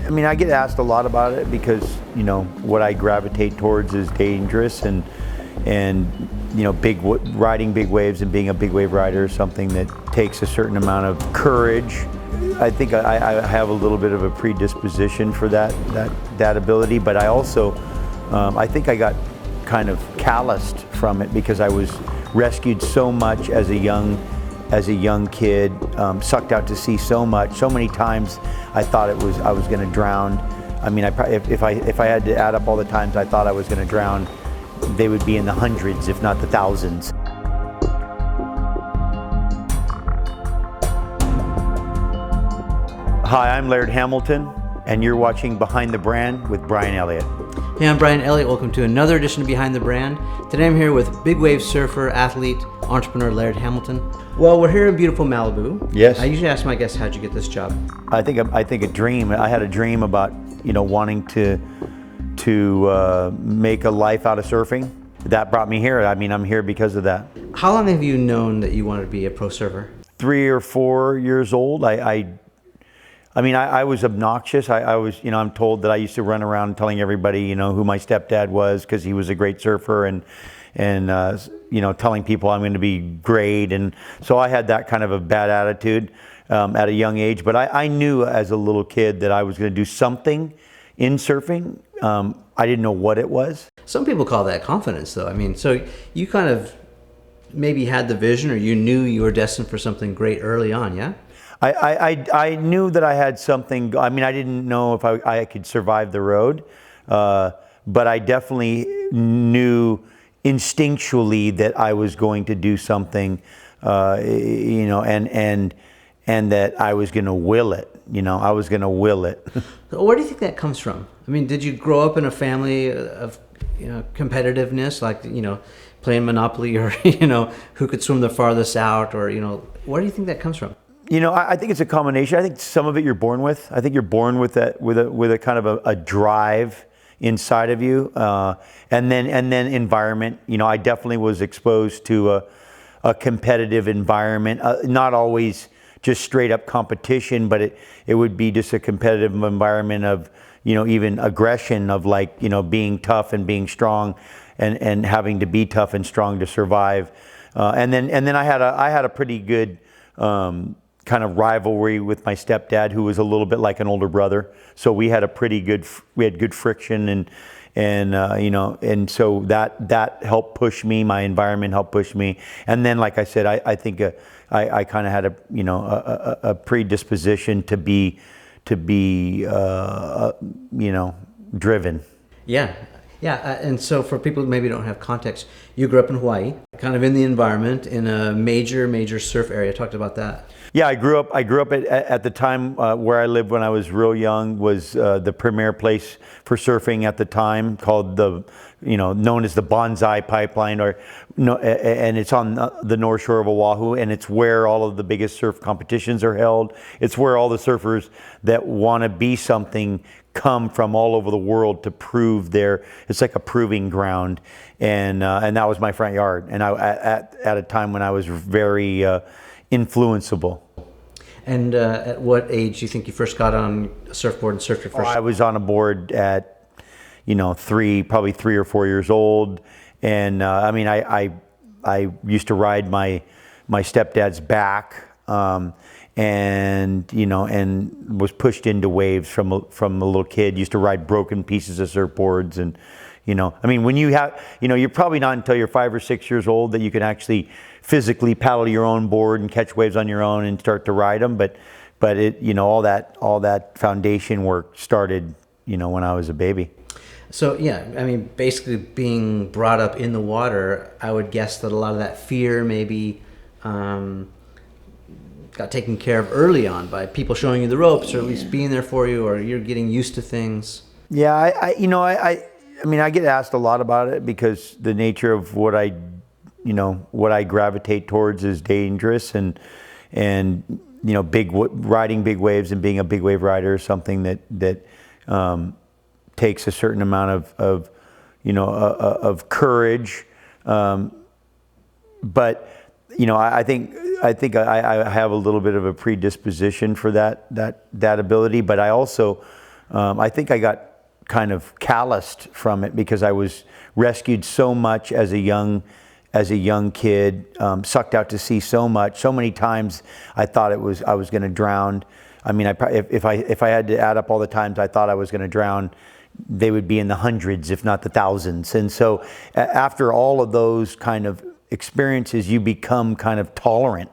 I mean, I get asked a lot about it because, what I gravitate towards is dangerous and riding big waves and being a big wave rider is something that takes a certain amount of courage. I think I have a little bit of a predisposition for that ability, but I also, I think I got kind of calloused from it because I was rescued so much as a young kid, sucked out to sea so many times I thought I was going to drown. I mean, if I had to add up all the times I thought I was going to drown, they would be in the hundreds, if not the thousands. Hi, I'm Laird Hamilton, and you're watching Behind the Brand with Bryan Elliott. Hey, I'm Bryan Elliott. Welcome to another edition of Behind the Brand. Today I'm here with big wave surfer, athlete, entrepreneur Laird Hamilton. Well, we're here in beautiful Malibu. Yes. I usually ask my guests, how'd you get this job? I think a dream. I had a dream about wanting to make a life out of surfing. That brought me here. I mean, I'm here because of that. How long have you known that you wanted to be a pro surfer? 3 or 4 years old. I was obnoxious. I was, I'm told that I used to run around telling everybody, who my stepdad was because he was a great surfer and telling people I'm going to be great. And so I had that kind of a bad attitude at a young age. But I knew as a little kid that I was going to do something in surfing. I didn't know what it was. Some people call that confidence, though. I mean, so you kind of maybe had the vision, or you knew you were destined for something great early on, yeah? I knew that I had something. I mean, I didn't know if I could survive the road, but I definitely knew instinctually that I was going to do something, and that I was going to will it. I was going to will it. Where do you think that comes from? I mean, did you grow up in a family of competitiveness, like playing Monopoly, or who could swim the farthest out, or where do you think that comes from? I think it's a combination. I think some of it you're born with. I think you're born with that, with a kind of a drive inside of you, and then environment. I definitely was exposed to a competitive environment, not always just straight up competition, but it would be just a competitive environment of even aggression, of like being tough and being strong, and having to be tough and strong to survive. And then I had a pretty good kind of rivalry with my stepdad, who was a little bit like an older brother. So we had good friction, and so that helped push me. My environment helped push me. And then, like I said, I think I kind of had a predisposition to be driven. Yeah. And so for people who maybe don't have context, you grew up in Hawaii, kind of in the environment, in a major surf area. Talked about that. Yeah, I grew up at the time where I lived when I was real young was the premier place for surfing at the time, called known as the Bonsai Pipeline, and it's on the North Shore of Oahu, and it's where all of the biggest surf competitions are held. It's where all the surfers that want to be something come from all over the world to prove it's like a proving ground, and that was my front yard, and I at a time when I was very influenceable. And at what age do you think you first got on a surfboard and surfed your first? I was on a board at, probably 3 or 4 years old, and I used to ride my stepdad's back, and was pushed into waves from a little kid. Used to ride broken pieces of surfboards, and when you have, you're probably not until you're 5 or 6 years old that you can actually physically paddle your own board and catch waves on your own and start to ride them. But it, all that foundation work started, when I was a baby. So yeah, basically being brought up in the water, I would guess that a lot of that fear maybe got taken care of early on by people showing you the ropes, or at least being there for you, or you're getting used to things. Yeah, I get asked a lot about it because the nature of what I gravitate towards is dangerous, and riding big waves and being a big wave rider is something that takes a certain amount of courage. But I think I have a little bit of a predisposition for that ability. But I also, I think I got kind of calloused from it because I was rescued so much as a young kid, sucked out to sea so much, so many times I thought I was going to drown. I mean, if I had to add up all the times I thought I was going to drown, they would be in the hundreds, if not the thousands. And so after all of those kind of experiences, you become kind of tolerant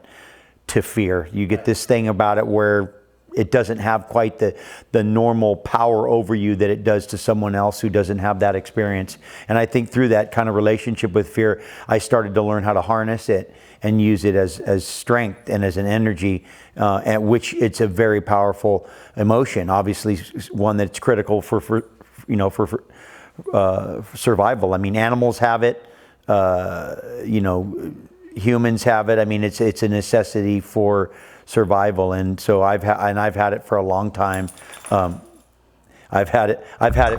to fear. You get this thing about it where it doesn't have quite the normal power over you that it does to someone else who doesn't have that experience. And I think through that kind of relationship with fear, I started to learn how to harness it and use it as strength and as an energy, at which it's a very powerful emotion. Obviously, one that's critical for survival. I mean, animals have it. Humans have it. I mean, it's a necessity for survival, and so I've had it for a long time. I've had it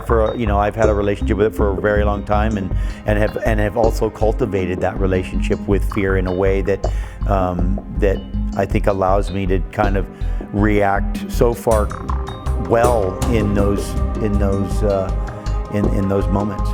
for I've had a relationship with it for a very long time, and have also cultivated that relationship with fear in a way that that I think allows me to kind of react so far well in those moments.